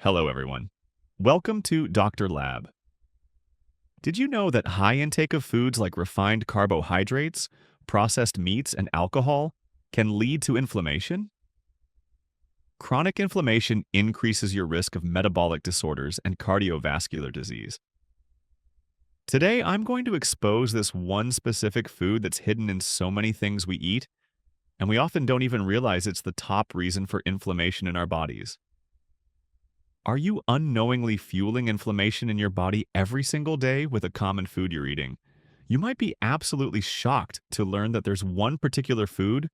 Hello, everyone. Welcome to Dr. Lab. Did you know that high intake of foods like refined carbohydrates, processed meats, and alcohol can lead to inflammation? Chronic inflammation increases your risk of metabolic disorders and cardiovascular disease. Today, I'm going to expose this one specific food that's hidden in so many things we eat, and we often don't even realize it's the top reason for inflammation in our bodies. Are you unknowingly fueling inflammation in your body every single day with a common food you're eating? You might be absolutely shocked to learn that there's one particular food,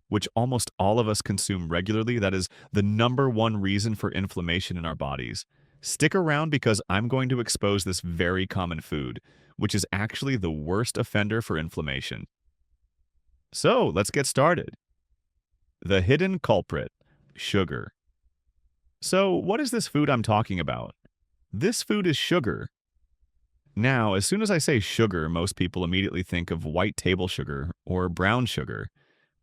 which almost all of us consume regularly, that is the number one reason for inflammation in our bodies. Stick around because I'm going to expose this very common food, which is actually the worst offender for inflammation. So let's get started. The hidden culprit, sugar. So, what is this food I'm talking about? This food is sugar. Now, as soon as I say sugar, most people immediately think of white table sugar or brown sugar.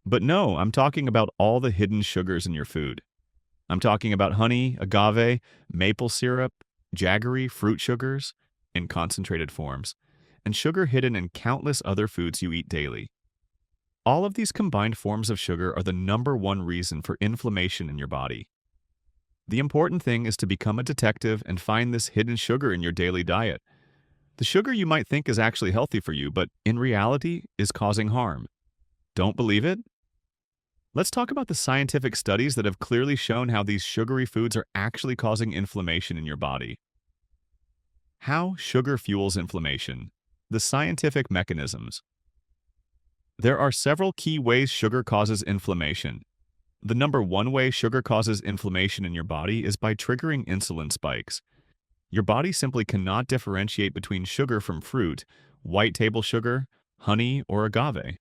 But no, I'm talking about all the hidden sugars in your food. I'm talking about honey, agave, maple syrup, jaggery, fruit sugars in concentrated forms, and sugar hidden in countless other foods you eat daily. All of these combined forms of sugar are the number one reason for inflammation in your body. The important thing is to become a detective and find this hidden sugar in your daily diet. The sugar you might think is actually healthy for you, but in reality is causing harm. Don't believe it? Let's talk about the scientific studies that have clearly shown how these sugary foods are actually causing inflammation in your body. How sugar fuels inflammation. The scientific mechanisms. There are several key ways sugar causes inflammation. The number one way sugar causes inflammation in your body is by triggering insulin spikes. Your body simply cannot differentiate between sugar from fruit, white table sugar, honey, or agave.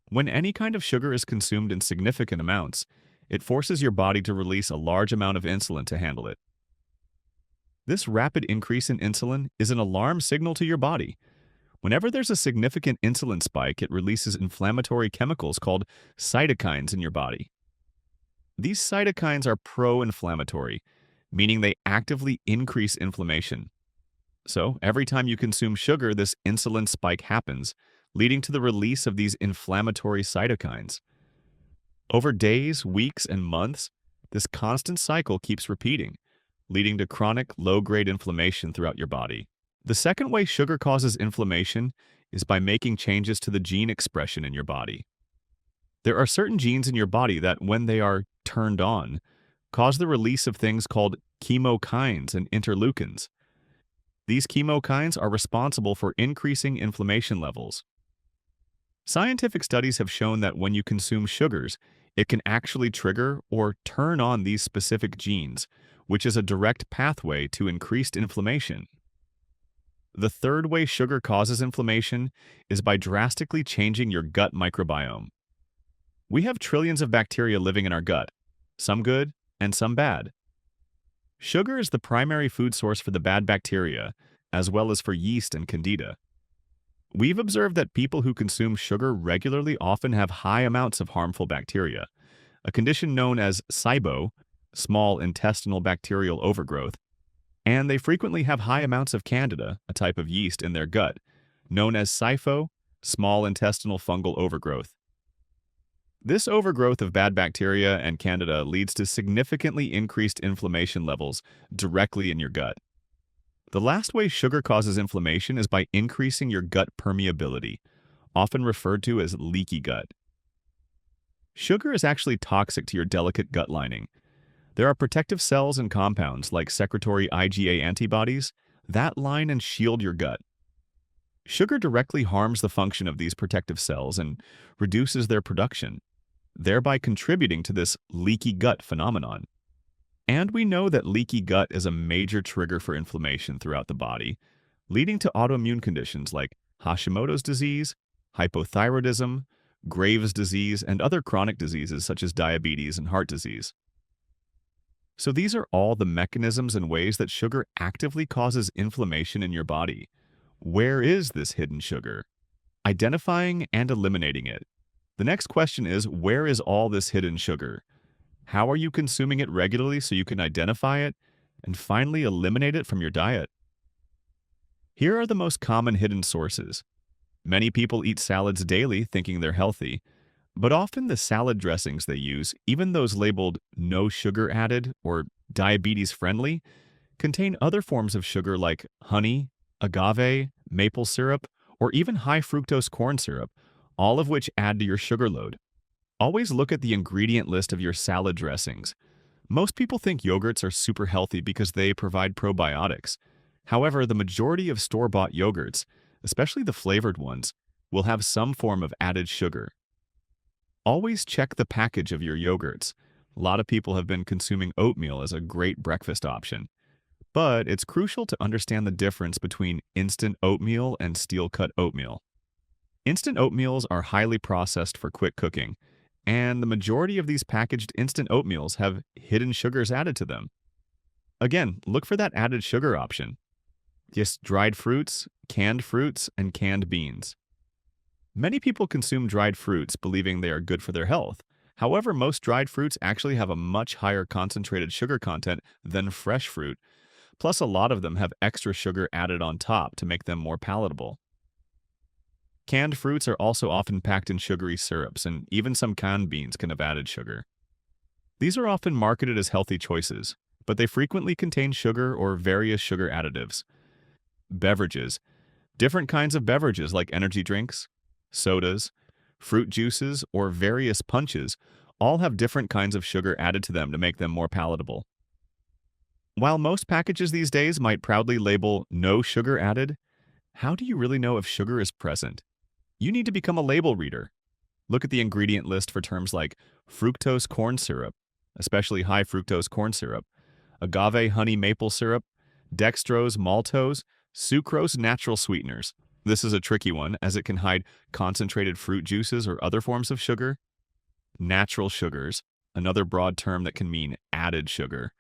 When any kind of sugar is consumed in significant amounts, it forces your body to release a large amount of insulin to handle it. This rapid increase in insulin is an alarm signal to your body. Whenever there's a significant insulin spike, it releases inflammatory chemicals called cytokines in your body. These cytokines are pro-inflammatory, meaning they actively increase inflammation. So, every time you consume sugar, this insulin spike happens, leading to the release of these inflammatory cytokines. Over days, weeks, and months, this constant cycle keeps repeating, leading to chronic, low-grade inflammation throughout your body. The second way sugar causes inflammation is by making changes to the gene expression in your body. There are certain genes in your body that, when they are turned on, cause the release of things called chemokines and interleukins. These chemokines are responsible for increasing inflammation levels. Scientific studies have shown that when you consume sugars, it can actually trigger or turn on these specific genes, which is a direct pathway to increased inflammation. The third way sugar causes inflammation is by drastically changing your gut microbiome. We have trillions of bacteria living in our gut, some good and some bad. Sugar is the primary food source for the bad bacteria, as well as for yeast and candida. We've observed that people who consume sugar regularly often have high amounts of harmful bacteria, a condition known as SIBO, small intestinal bacterial overgrowth, and they frequently have high amounts of candida, a type of yeast, in their gut, known as SIFO, small intestinal fungal overgrowth. This overgrowth of bad bacteria and candida leads to significantly increased inflammation levels directly in your gut. The last way sugar causes inflammation is by increasing your gut permeability, often referred to as leaky gut. Sugar is actually toxic to your delicate gut lining. There are protective cells and compounds like secretory IgA antibodies that line and shield your gut. Sugar directly harms the function of these protective cells and reduces their production, thereby contributing to this leaky gut phenomenon. And we know that leaky gut is a major trigger for inflammation throughout the body, leading to autoimmune conditions like Hashimoto's disease, hypothyroidism, Graves' disease, and other chronic diseases such as diabetes and heart disease. So these are all the mechanisms and ways that sugar actively causes inflammation in your body. Where is this hidden sugar? Identifying and eliminating it. The next question is, where is all this hidden sugar? How are you consuming it regularly so you can identify it? and finally eliminate it from your diet. Here are the most common hidden sources. Many people eat salads daily thinking they're healthy, but often the salad dressings they use, even those labeled no sugar added or diabetes friendly, contain other forms of sugar like honey, agave, maple syrup, or even high fructose corn syrup, all of which add to your sugar load. Always look at the ingredient list of your salad dressings. Most people think yogurts are super healthy because they provide probiotics. However, the majority of store-bought yogurts, especially the flavored ones, will have some form of added sugar. Always check the package of your yogurts. A lot of people have been consuming oatmeal as a great breakfast option. But it's crucial to understand the difference between instant oatmeal and steel-cut oatmeal. Instant oatmeals are highly processed for quick cooking, and the majority of these packaged instant oatmeals have hidden sugars added to them. Again, look for that added sugar option. Just dried fruits, and canned beans. Many people consume dried fruits believing they are good for their health. However, most dried fruits actually have a much higher concentrated sugar content than fresh fruit. Plus, a lot of them have extra sugar added on top to make them more palatable. Canned fruits are also often packed in sugary syrups, and even some canned beans can have added sugar. These are often marketed as healthy choices, but they frequently contain sugar or various sugar additives. Beverages. Different kinds of beverages like energy drinks, sodas, fruit juices, or various punches all have different kinds of sugar added to them to make them more palatable. While most packages these days might proudly label no sugar added, how do you really know if sugar is present? You need to become a label reader. Look at the ingredient list for terms like fructose corn syrup, especially high fructose corn syrup, agave honey maple syrup, dextrose, maltose, sucrose natural sweeteners. This is a tricky one as it can hide concentrated fruit juices or other forms of sugar. Natural sugars, another broad term that can mean added sugar.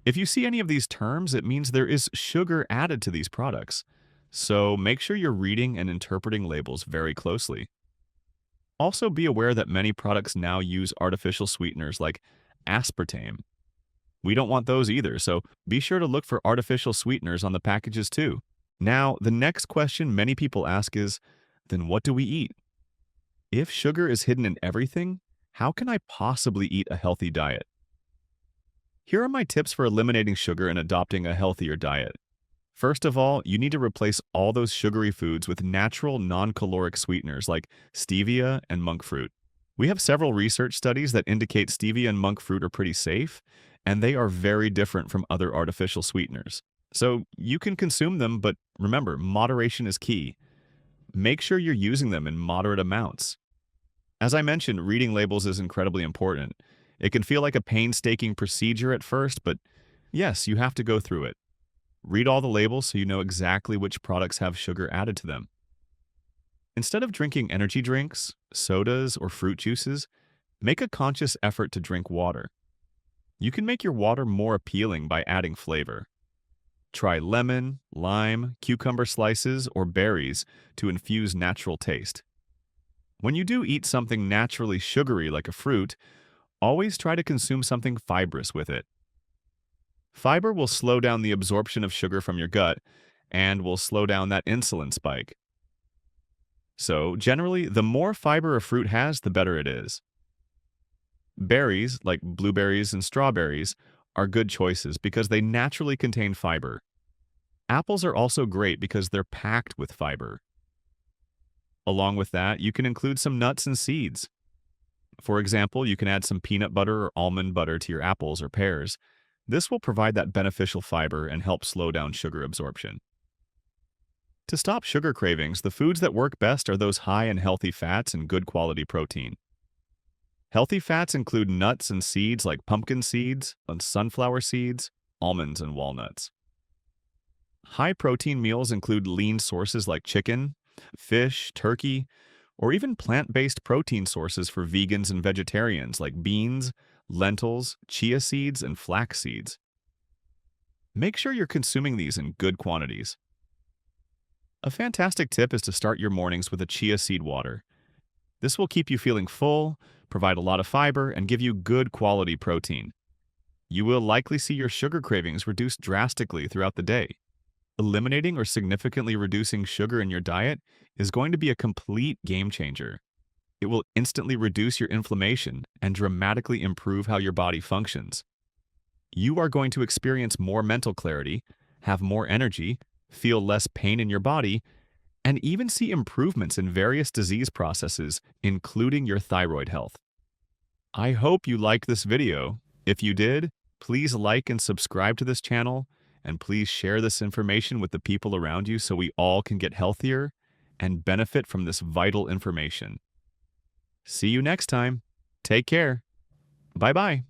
If you see any of these terms, it means there is sugar added to these products. So make sure you're reading and interpreting labels very closely. Also be aware that many products now use artificial sweeteners like aspartame. We don't want those either, so be sure to look for artificial sweeteners on the packages too. Now, the next question many people ask is, then what do we eat? If sugar is hidden in everything, how can I possibly eat a healthy diet? Here are my tips for eliminating sugar and adopting a healthier diet. First of all, you need to replace all those sugary foods with natural, non-caloric sweeteners like stevia and monk fruit. We have several research studies that indicate stevia and monk fruit are pretty safe, and they are very different from other artificial sweeteners. So you can consume them, but remember, moderation is key. Make sure you're using them in moderate amounts. As I mentioned, reading labels is incredibly important. It can feel like a painstaking procedure at first, but yes, you have to go through it. Read all the labels so you know exactly which products have sugar added to them. Instead of drinking energy drinks, sodas, or fruit juices, make a conscious effort to drink water. You can make your water more appealing by adding flavor. Try lemon, lime, cucumber slices, or berries to infuse natural taste. When you do eat something naturally sugary like a fruit, always try to consume something fibrous with it. Fiber will slow down the absorption of sugar from your gut and will slow down that insulin spike. So, generally, the more fiber a fruit has, the better it is. Berries, like blueberries and strawberries, are good choices because they naturally contain fiber. Apples are also great because they're packed with fiber. Along with that, you can include some nuts and seeds. For example, you can add some peanut butter or almond butter to your apples or pears. This will provide that beneficial fiber and help slow down sugar absorption. To stop sugar cravings, the foods that work best are those high in healthy fats and good quality protein. Healthy fats include nuts and seeds like pumpkin seeds, and sunflower seeds, almonds, and walnuts. High protein meals include lean sources like chicken, fish, turkey, or even plant-based protein sources for vegans and vegetarians like beans, lentils, chia seeds, and flax seeds. Make sure you're consuming these in good quantities. A fantastic tip is to start your mornings with a chia seed water. This will keep you feeling full, provide a lot of fiber, and give you good quality protein. You will likely see your sugar cravings reduce drastically throughout the day. Eliminating or significantly reducing sugar in your diet is going to be a complete game changer. It will instantly reduce your inflammation and dramatically improve how your body functions. You are going to experience more mental clarity, have more energy, feel less pain in your body, and even see improvements in various disease processes, including your thyroid health. I hope you liked this video. If you did, please like and subscribe to this channel, and please share this information with the people around you so we all can get healthier and benefit from this vital information. See you next time. Take care. Bye-bye.